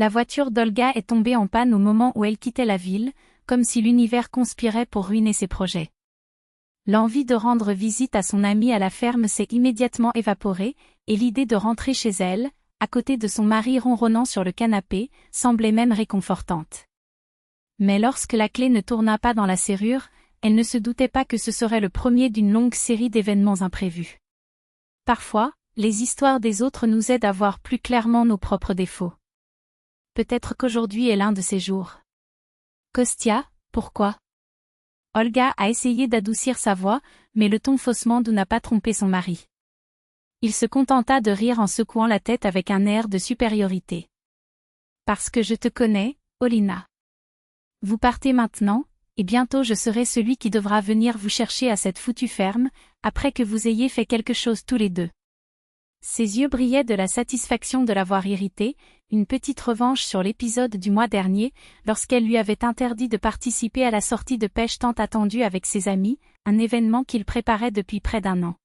La voiture d'Olga est tombée en panne au moment où elle quittait la ville, comme si l'univers conspirait pour ruiner ses projets. L'envie de rendre visite à son amie à la ferme s'est immédiatement évaporée, et l'idée de rentrer chez elle, à côté de son mari ronronnant sur le canapé, semblait même réconfortante. Mais lorsque la clé ne tourna pas dans la serrure, elle ne se doutait pas que ce serait le premier d'une longue série d'événements imprévus. Parfois, les histoires des autres nous aident à voir plus clairement nos propres défauts. Peut-être qu'aujourd'hui est l'un de ces jours. Kostya, pourquoi? Olga a essayé d'adoucir sa voix, mais le ton faussement doux n'a pas trompé son mari. Il se contenta de rire en secouant la tête avec un air de supériorité. Parce que je te connais, Olina. Vous partez maintenant, et bientôt je serai celui qui devra venir vous chercher à cette foutue ferme, après que vous ayez fait quelque chose tous les deux. Ses yeux brillaient de la satisfaction de l'avoir irrité, une petite revanche sur l'épisode du mois dernier, lorsqu'elle lui avait interdit de participer à la sortie de pêche tant attendue avec ses amis, un événement qu'il préparait depuis près d'1 an.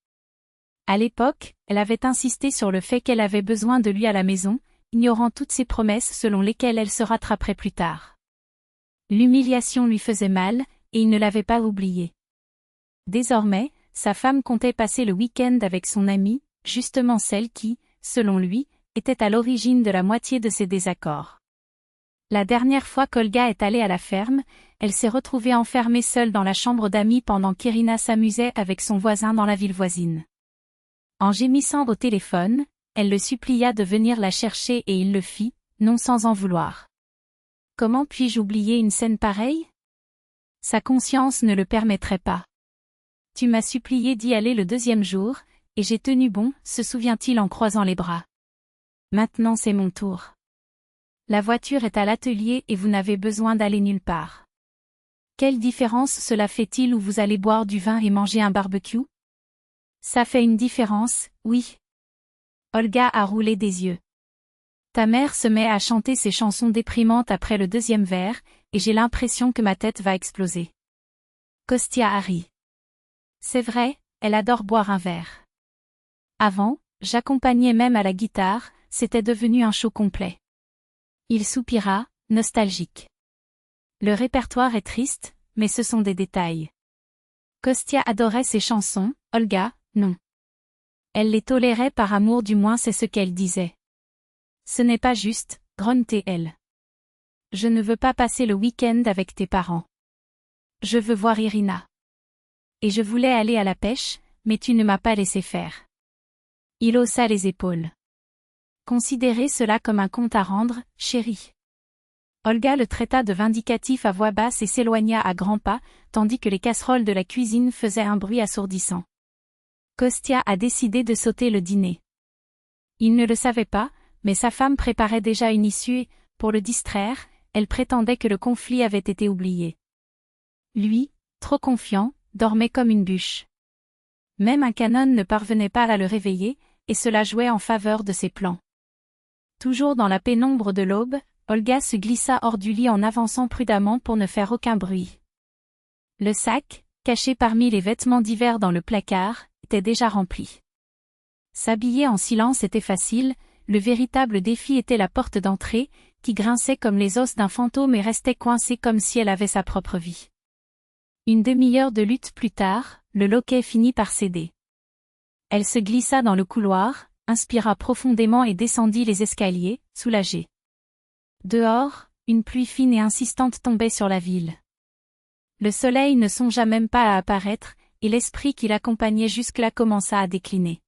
À l'époque, elle avait insisté sur le fait qu'elle avait besoin de lui à la maison, ignorant toutes ses promesses selon lesquelles elle se rattraperait plus tard. L'humiliation lui faisait mal, et il ne l'avait pas oublié. Désormais, sa femme comptait passer le week-end avec son amie, justement celle qui, selon lui, était à l'origine de la moitié de ses désaccords. La dernière fois qu'Olga est allée à la ferme, elle s'est retrouvée enfermée seule dans la chambre d'amis pendant qu'Irina s'amusait avec son voisin dans la ville voisine. En gémissant au téléphone, elle le supplia de venir la chercher et il le fit, non sans en vouloir. Comment puis-je oublier une scène pareille? Sa conscience ne le permettrait pas. Tu m'as supplié d'y aller le 2e jour, et j'ai tenu bon, se souvient-il en croisant les bras. Maintenant c'est mon tour. La voiture est à l'atelier et vous n'avez besoin d'aller nulle part. Quelle différence cela fait-il où vous allez boire du vin et manger un barbecue? Ça fait une différence, oui. Olga a roulé des yeux. Ta mère se met à chanter ses chansons déprimantes après le 2e verre, et j'ai l'impression que ma tête va exploser. Kostya a ri. C'est vrai, elle adore boire un verre. Avant, j'accompagnais même à la guitare, c'était devenu un show complet. Il soupira, nostalgique. Le répertoire est triste, mais ce sont des détails. Kostya adorait ses chansons, Olga, non. Elle les tolérait par amour, du moins c'est ce qu'elle disait. Ce n'est pas juste, grognetait-elle. Je ne veux pas passer le week-end avec tes parents. Je veux voir Irina. Et je voulais aller à la pêche, mais tu ne m'as pas laissé faire. Il haussa les épaules. Considérez cela comme un compte à rendre, chérie. Olga le traita de vindicatif à voix basse et s'éloigna à grands pas, tandis que les casseroles de la cuisine faisaient un bruit assourdissant. Kostya a décidé de sauter le dîner. Il ne le savait pas, mais sa femme préparait déjà une issue et, pour le distraire, elle prétendait que le conflit avait été oublié. Lui, trop confiant, dormait comme une bûche. Même un canon ne parvenait pas à le réveiller, et cela jouait en faveur de ses plans. Toujours dans la pénombre de l'aube, Olga se glissa hors du lit en avançant prudemment pour ne faire aucun bruit. Le sac, caché parmi les vêtements d'hiver dans le placard, était déjà rempli. S'habiller en silence était facile, le véritable défi était la porte d'entrée, qui grinçait comme les os d'un fantôme et restait coincée comme si elle avait sa propre vie. Une demi-heure de lutte plus tard, le loquet finit par céder. Elle se glissa dans le couloir, inspira profondément et descendit les escaliers, soulagée. Dehors, une pluie fine et insistante tombait sur la ville. Le soleil ne songea même pas à apparaître, et l'esprit qui l'accompagnait jusque-là commença à décliner.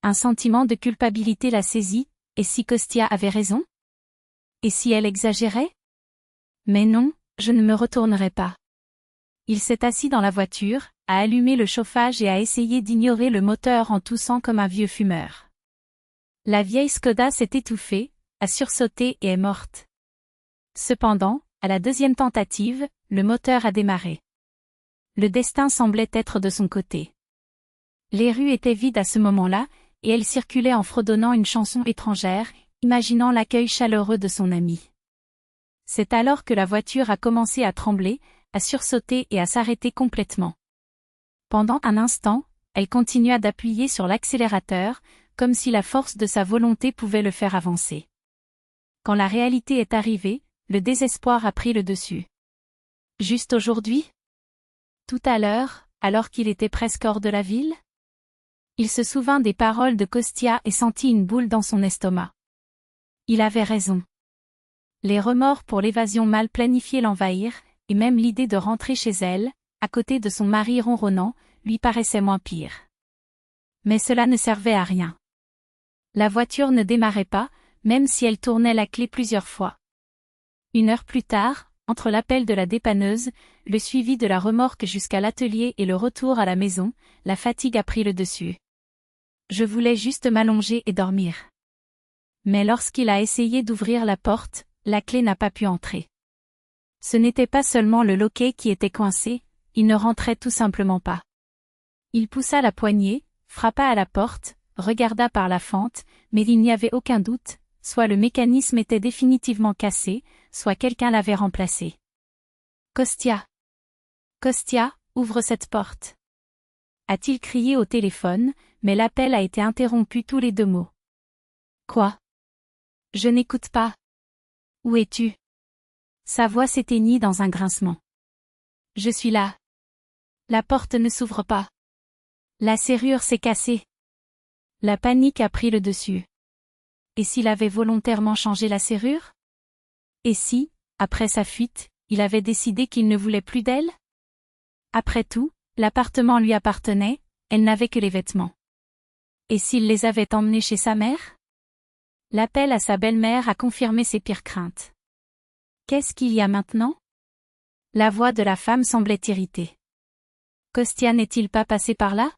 Un sentiment de culpabilité la saisit, et si Kostya avait raison? Et si elle exagérait? Mais non, je ne me retournerai pas. Il s'est assis dans la voiture, a allumé le chauffage et a essayé d'ignorer le moteur en toussant comme un vieux fumeur. La vieille Skoda s'est étouffée, a sursauté et est morte. Cependant, à la 2e tentative, le moteur a démarré. Le destin semblait être de son côté. Les rues étaient vides à ce moment-là, et elle circulait en fredonnant une chanson étrangère, imaginant l'accueil chaleureux de son ami. C'est alors que la voiture a commencé à trembler, à sursauter et à s'arrêter complètement. Pendant un instant, elle continua d'appuyer sur l'accélérateur, comme si la force de sa volonté pouvait le faire avancer. Quand la réalité est arrivée, le désespoir a pris le dessus. Juste aujourd'hui? Tout à l'heure, alors qu'il était presque hors de la ville? Il se souvint des paroles de Kostya et sentit une boule dans son estomac. Il avait raison. Les remords pour l'évasion mal planifiée l'envahirent, et même l'idée de rentrer chez elle, à côté de son mari ronronnant, lui paraissait moins pire. Mais cela ne servait à rien. La voiture ne démarrait pas, même si elle tournait la clé plusieurs fois. 1 heure plus tard, entre l'appel de la dépanneuse, le suivi de la remorque jusqu'à l'atelier et le retour à la maison, la fatigue a pris le dessus. Je voulais juste m'allonger et dormir. Mais lorsqu'il a essayé d'ouvrir la porte, la clé n'a pas pu entrer. Ce n'était pas seulement le loquet qui était coincé, il ne rentrait tout simplement pas. Il poussa la poignée, frappa à la porte, regarda par la fente, mais il n'y avait aucun doute, soit le mécanisme était définitivement cassé, soit quelqu'un l'avait remplacé. Kostya. Kostya, ouvre cette porte. A-t-il crié au téléphone, mais l'appel a été interrompu tous les 2 mots. Quoi? Je n'écoute pas. Où es-tu? Sa voix s'éteignit dans un grincement. Je suis là. La porte ne s'ouvre pas. La serrure s'est cassée. La panique a pris le dessus. Et s'il avait volontairement changé la serrure? Et si, après sa fuite, il avait décidé qu'il ne voulait plus d'elle? Après tout, l'appartement lui appartenait, elle n'avait que les vêtements. Et s'il les avait emmenés chez sa mère? L'appel à sa belle-mère a confirmé ses pires craintes. Qu'est-ce qu'il y a maintenant? La voix de la femme semblait irritée. Kostya n'est-il pas passé par là?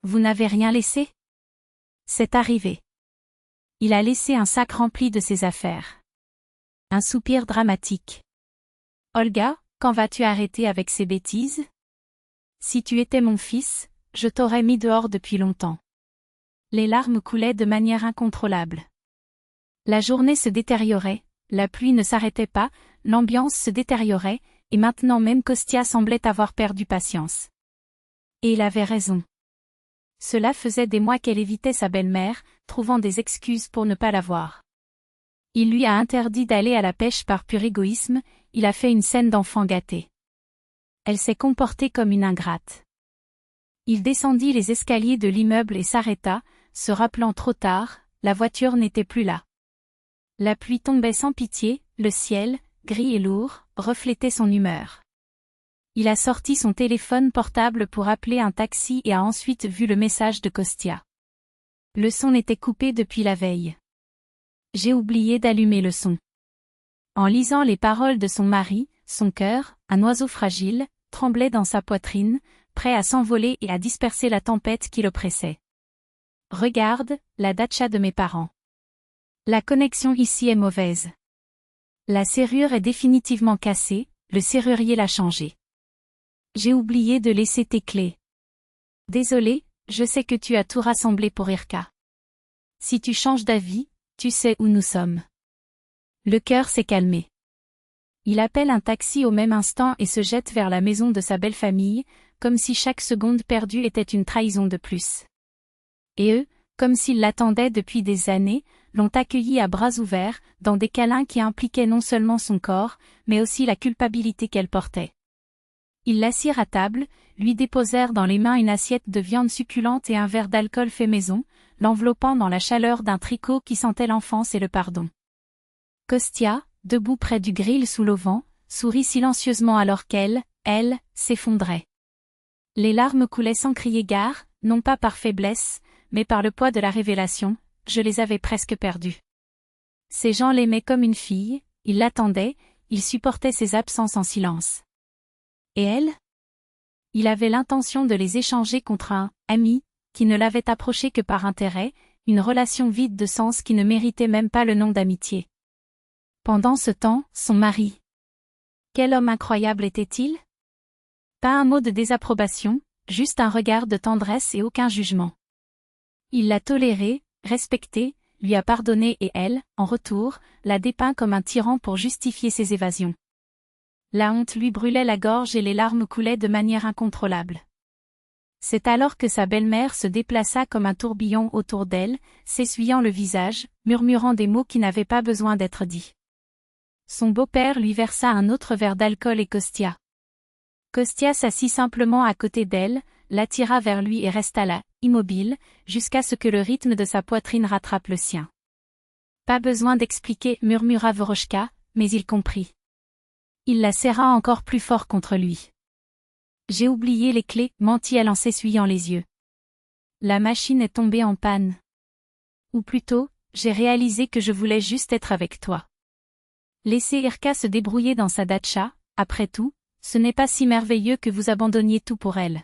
Vous n'avez rien laissé? C'est arrivé. Il a laissé un sac rempli de ses affaires. Un soupir dramatique. Olga, quand vas-tu arrêter avec ces bêtises? Si tu étais mon fils, je t'aurais mis dehors depuis longtemps. Les larmes coulaient de manière incontrôlable. La journée se détériorait, la pluie ne s'arrêtait pas, l'ambiance se détériorait, et maintenant même Kostya semblait avoir perdu patience. Et il avait raison. Cela faisait des mois qu'elle évitait sa belle-mère, trouvant des excuses pour ne pas la voir. Il lui a interdit d'aller à la pêche par pur égoïsme, il a fait une scène d'enfant gâté. Elle s'est comportée comme une ingrate. Il descendit les escaliers de l'immeuble et s'arrêta, se rappelant trop tard, la voiture n'était plus là. La pluie tombait sans pitié, le ciel, gris et lourd, reflétait son humeur. Il a sorti son téléphone portable pour appeler un taxi et a ensuite vu le message de Kostya. Le son était coupé depuis la veille. J'ai oublié d'allumer le son. En lisant les paroles de son mari, son cœur, un oiseau fragile, tremblait dans sa poitrine, prêt à s'envoler et à disperser la tempête qui l'oppressait. Regarde, la datcha de mes parents. La connexion ici est mauvaise. La serrure est définitivement cassée, le serrurier l'a changée. J'ai oublié de laisser tes clés. Désolé, je sais que tu as tout rassemblé pour Irka. Si tu changes d'avis, tu sais où nous sommes. Le cœur s'est calmé. Il appelle un taxi au même instant et se jette vers la maison de sa belle famille, comme si chaque seconde perdue était une trahison de plus. Et eux, comme s'ils l'attendaient depuis des années, l'ont accueilli à bras ouverts, dans des câlins qui impliquaient non seulement son corps, mais aussi la culpabilité qu'elle portait. Ils l'assirent à table, lui déposèrent dans les mains une assiette de viande succulente et un verre d'alcool fait maison, l'enveloppant dans la chaleur d'un tricot qui sentait l'enfance et le pardon. Kostya, debout près du grill sous l'auvent, sourit silencieusement alors qu'elle, s'effondrait. Les larmes coulaient sans crier gare, non pas par faiblesse, mais par le poids de la révélation, je les avais presque perdus. Ces gens l'aimaient comme une fille, ils l'attendaient, ils supportaient ses absences en silence. Et elle? Il avait l'intention de les échanger contre un « ami » qui ne l'avait approché que par intérêt, une relation vide de sens qui ne méritait même pas le nom d'amitié. Pendant ce temps, son mari. Quel homme incroyable était-il? Pas un mot de désapprobation, juste un regard de tendresse et aucun jugement. Il l'a toléré, respecté, lui a pardonné et elle, en retour, l'a dépeint comme un tyran pour justifier ses évasions. La honte lui brûlait la gorge et les larmes coulaient de manière incontrôlable. C'est alors que sa belle-mère se déplaça comme un tourbillon autour d'elle, s'essuyant le visage, murmurant des mots qui n'avaient pas besoin d'être dits. Son beau-père lui versa un autre verre d'alcool et Kostia. Kostia s'assit simplement à côté d'elle, l'attira vers lui et resta là, immobile, jusqu'à ce que le rythme de sa poitrine rattrape le sien. Pas besoin d'expliquer, murmura Voroshka, mais il comprit. Il la serra encore plus fort contre lui. J'ai oublié les clés, mentit-elle en s'essuyant les yeux. La machine est tombée en panne. Ou plutôt, j'ai réalisé que je voulais juste être avec toi. Laissez Irka se débrouiller dans sa datcha, après tout, ce n'est pas si merveilleux que vous abandonniez tout pour elle.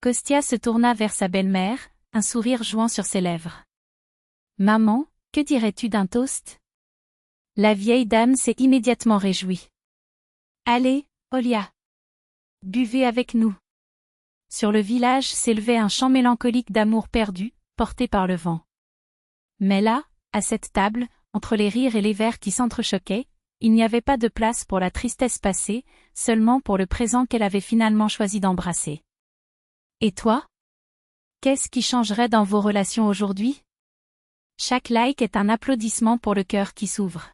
Kostia se tourna vers sa belle-mère, un sourire jouant sur ses lèvres. Maman, que dirais-tu d'un toast? La vieille dame s'est immédiatement réjouie. Allez, Olia. Buvez avec nous. Sur le village s'élevait un chant mélancolique d'amour perdu, porté par le vent. Mais là, à cette table, entre les rires et les verres qui s'entrechoquaient, il n'y avait pas de place pour la tristesse passée, seulement pour le présent qu'elle avait finalement choisi d'embrasser. Et toi? Qu'est-ce qui changerait dans vos relations aujourd'hui? Chaque like est un applaudissement pour le cœur qui s'ouvre.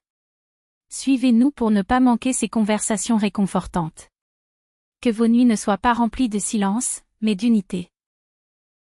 Suivez-nous pour ne pas manquer ces conversations réconfortantes. Que vos nuits ne soient pas remplies de silence, mais d'unité.